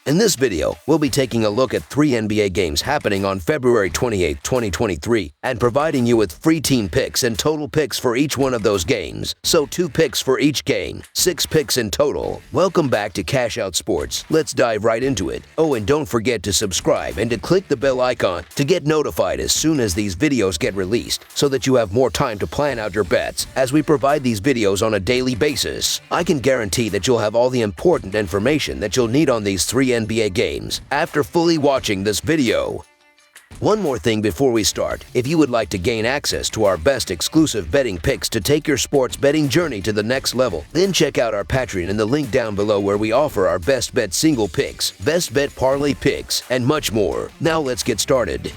In this video, we'll be taking a look at 3 NBA games happening on February 28, 2023, and providing you with free team picks and total picks for each one of those games. So 2 picks for each game, 6 picks in total. Welcome back to Cash Out Sports. Let's dive right into it. Oh, and don't forget to subscribe and to click the bell icon to get notified as soon as these videos get released, so that you have more time to plan out your bets as we provide these videos on a daily basis. I can guarantee that you'll have all the important information that you'll need on these 3 NBA games after fully watching this video. One more thing before we start. If you would like to gain access to our best exclusive betting picks to take your sports betting journey to the next level, then check out our Patreon in the link down below, where we offer our best bet single picks, best bet parlay picks, and much more. Now let's get started.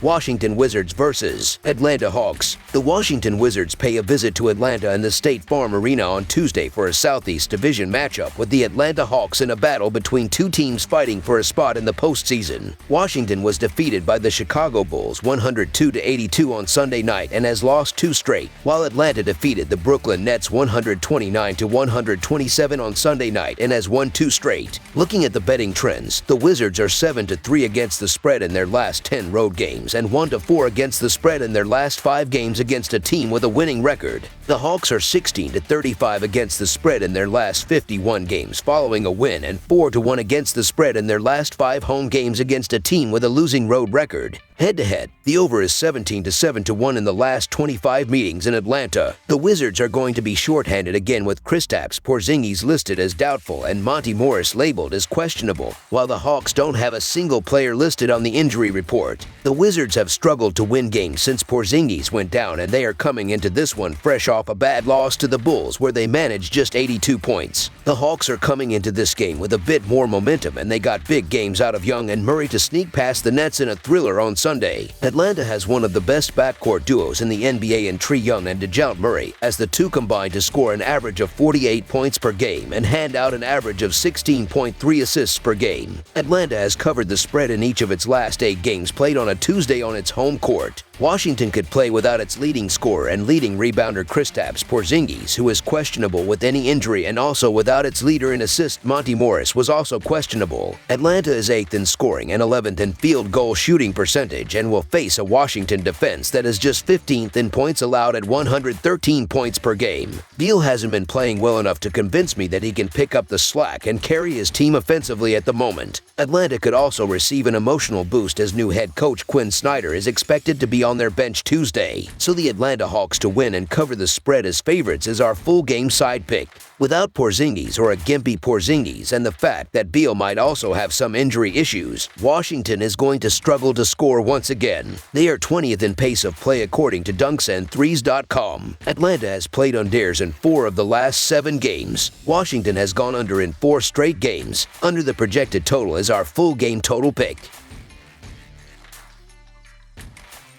Washington Wizards versus Atlanta Hawks. The Washington Wizards pay a visit to Atlanta in the State Farm Arena on Tuesday for a Southeast Division matchup with the Atlanta Hawks in a battle between 2 teams fighting for a spot in the postseason. Washington was defeated by the Chicago Bulls 102-82 on Sunday night and has lost 2 straight, while Atlanta defeated the Brooklyn Nets 129-127 on Sunday night and has won 2 straight. Looking at the betting trends, the Wizards are 7-3 against the spread in their last 10 road games and 1-4 against the spread in their last 5 games against a team with a winning record. The Hawks are 16-35 against the spread in their last 51 games following a win, and 4-1 against the spread in their last 5 home games against a team with a losing road record. Head-to-head, the over is 17-7-1 in the last 25 meetings in Atlanta. The Wizards are going to be shorthanded again, with Kristaps Porzingis listed as doubtful and Monty Morris labeled as questionable, while the Hawks don't have a single player listed on the injury report. The Wizards have struggled to win games since Porzingis went down, and they are coming into this one fresh off a bad loss to the Bulls, where they managed just 82 points. The Hawks are coming into this game with a bit more momentum, and they got big games out of Young and Murray to sneak past the Nets in a thriller on Sunday. Atlanta has one of the best backcourt duos in the NBA in Trae Young and DeJounte Murray, as the two combined to score an average of 48 points per game and hand out an average of 16.3 assists per game. Atlanta has covered the spread in each of its last 8 games played on a Tuesday on its home court. Washington could play without its leading scorer and leading rebounder Kristaps Porzingis, who is questionable with any injury, and also without its leader in assists Monty Morris was also questionable. Atlanta is 8th in scoring and 11th in field goal shooting percentage, and will face a Washington defense that is just 15th in points allowed at 113 points per game. Beal hasn't been playing well enough to convince me that he can pick up the slack and carry his team offensively at the moment. Atlanta could also receive an emotional boost as new head coach Quinn Snyder is expected to be on their bench Tuesday, so the Atlanta Hawks to win and cover the spread as favorites is our full game side pick. Without Porzingis, or a gimpy Porzingis, and the fact that Beal might also have some injury issues, Washington is going to struggle to score once again. They are 20th in pace of play according to dunksandthrees.com. Atlanta has played unders in 4 of the last 7 games. Washington has gone under in 4 straight games. Under the projected total is our full game total pick.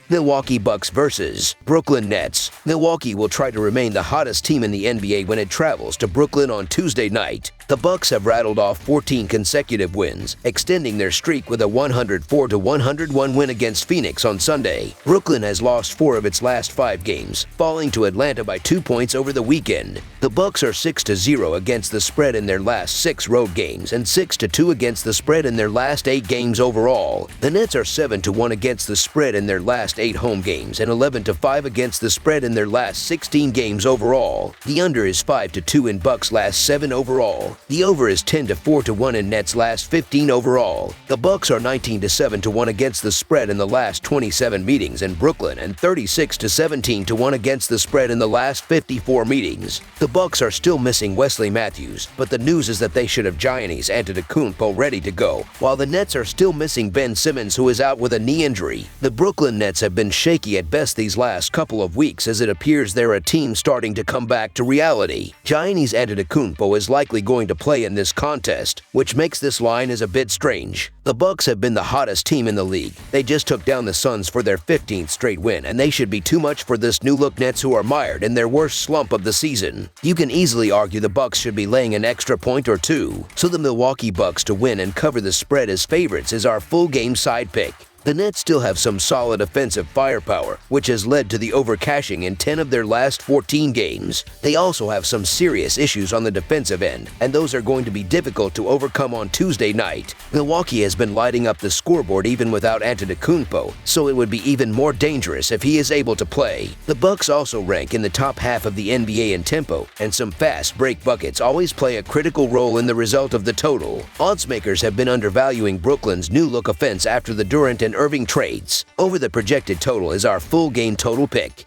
Milwaukee Bucks versus Brooklyn Nets. Milwaukee will try to remain the hottest team in the NBA when it travels to Brooklyn on Tuesday night. The Bucks have rattled off 14 consecutive wins, extending their streak with a 104-101 win against Phoenix on Sunday. Brooklyn has lost 4 of its last 5 games, falling to Atlanta by 2 points over the weekend. The Bucks are 6-0 against the spread in their last 6 road games and 6-2 against the spread in their last 8 games overall. The Nets are 7-1 against the spread in their last 8 home games and 11-5 against the spread in their last 16 games overall. The under is 5-2 in Bucks' last 7 overall. The over is 10-4-1 in Nets' last 15 overall. The Bucks are 19-7-1 against the spread in the last 27 meetings in Brooklyn and 36-17-1 against the spread in the last 54 meetings. The Bucks are still missing Wesley Matthews, but the news is that they should have Giannis Antetokounmpo ready to go, while the Nets are still missing Ben Simmons, who is out with a knee injury. The Brooklyn Nets have been shaky at best these last couple of weeks, as it appears they're a team starting to come back to reality. Giannis Antetokounmpo is likely going to play in this contest, which makes this line as a bit strange. The Bucks have been the hottest team in the league. They just took down the Suns for their 15th straight win, and they should be too much for this new-look Nets, who are mired in their worst slump of the season. You can easily argue the Bucks should be laying an extra point or 2, so the Milwaukee Bucks to win and cover the spread as favorites is our full game side pick. The Nets still have some solid offensive firepower, which has led to the overcashing in 10 of their last 14 games. They also have some serious issues on the defensive end, and those are going to be difficult to overcome on Tuesday night. Milwaukee has been lighting up the scoreboard even without Antetokounmpo, so it would be even more dangerous if he is able to play. The Bucks also rank in the top half of the NBA in tempo, and some fast break buckets always play a critical role in the result of the total. Odds makers have been undervaluing Brooklyn's new-look offense after the Durant and Irving trades. Over the projected total is our full game total pick.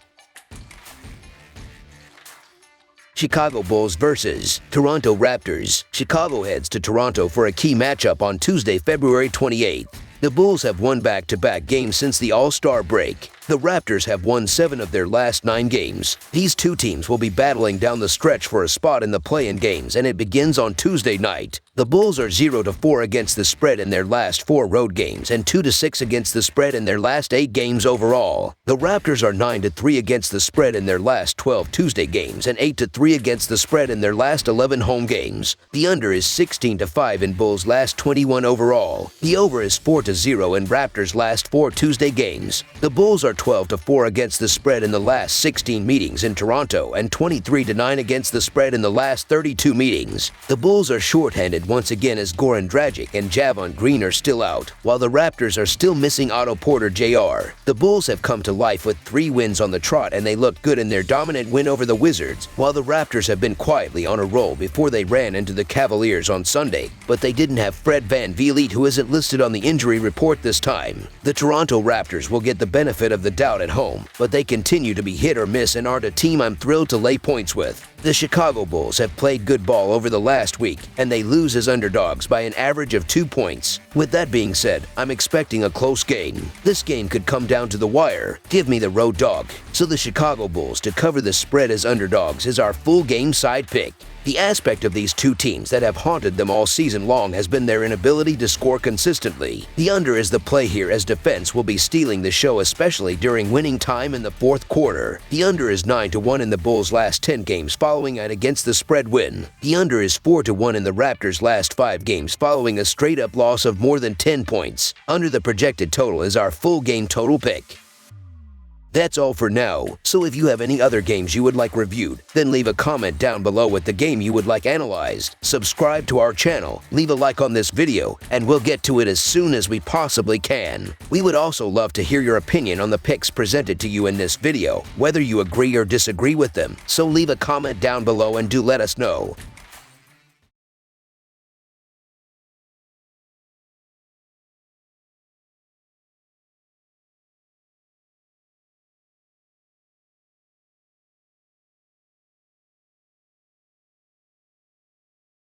Chicago Bulls vs. Toronto Raptors. Chicago heads to Toronto for a key matchup on Tuesday, February 28th. The Bulls have won back-to-back games since the All-Star break. The Raptors have won 7 of their last 9 games. These two teams will be battling down the stretch for a spot in the play-in games, and it begins on Tuesday night. The Bulls are 0-4 against the spread in their last 4 road games and 2-6 against the spread in their last 8 games overall. The Raptors are 9-3 against the spread in their last 12 Tuesday games and 8-3 against the spread in their last 11 home games. The under is 16-5 in Bulls' last 21 overall. The over is 4-0 in Raptors' last 4 Tuesday games. The Bulls are 12-4 against the spread in the last 16 meetings in Toronto and 23-9 against the spread in the last 32 meetings. The Bulls are shorthanded once again as Goran Dragic and Javon Green are still out, while the Raptors are still missing Otto Porter Jr. The Bulls have come to life with 3 wins on the trot, and they looked good in their dominant win over the Wizards, while the Raptors have been quietly on a roll before they ran into the Cavaliers on Sunday, but they didn't have Fred VanVleet, who isn't listed on the injury report this time. The Toronto Raptors will get the benefit of the doubt at home, but they continue to be hit or miss and aren't a team I'm thrilled to lay points with. The Chicago Bulls have played good ball over the last week, and they lose as underdogs by an average of 2 points. With that being said, I'm expecting a close game. This game could come down to the wire. Give me the road dog. So the Chicago Bulls to cover the spread as underdogs is our full game side pick. The aspect of these two teams that have haunted them all season long has been their inability to score consistently. The under is the play here, as defense will be stealing the show, especially during winning time in the fourth quarter. The under is 9-1 in the Bulls' last 10 games following an against the spread win. The under is 4-1 in the Raptors' last 5 games following a straight-up loss of more than 10 points. Under the projected total is our full game total pick. That's all for now, so if you have any other games you would like reviewed, then leave a comment down below with the game you would like analyzed. Subscribe to our channel, leave a like on this video, and we'll get to it as soon as we possibly can. We would also love to hear your opinion on the picks presented to you in this video, whether you agree or disagree with them, so leave a comment down below and do let us know.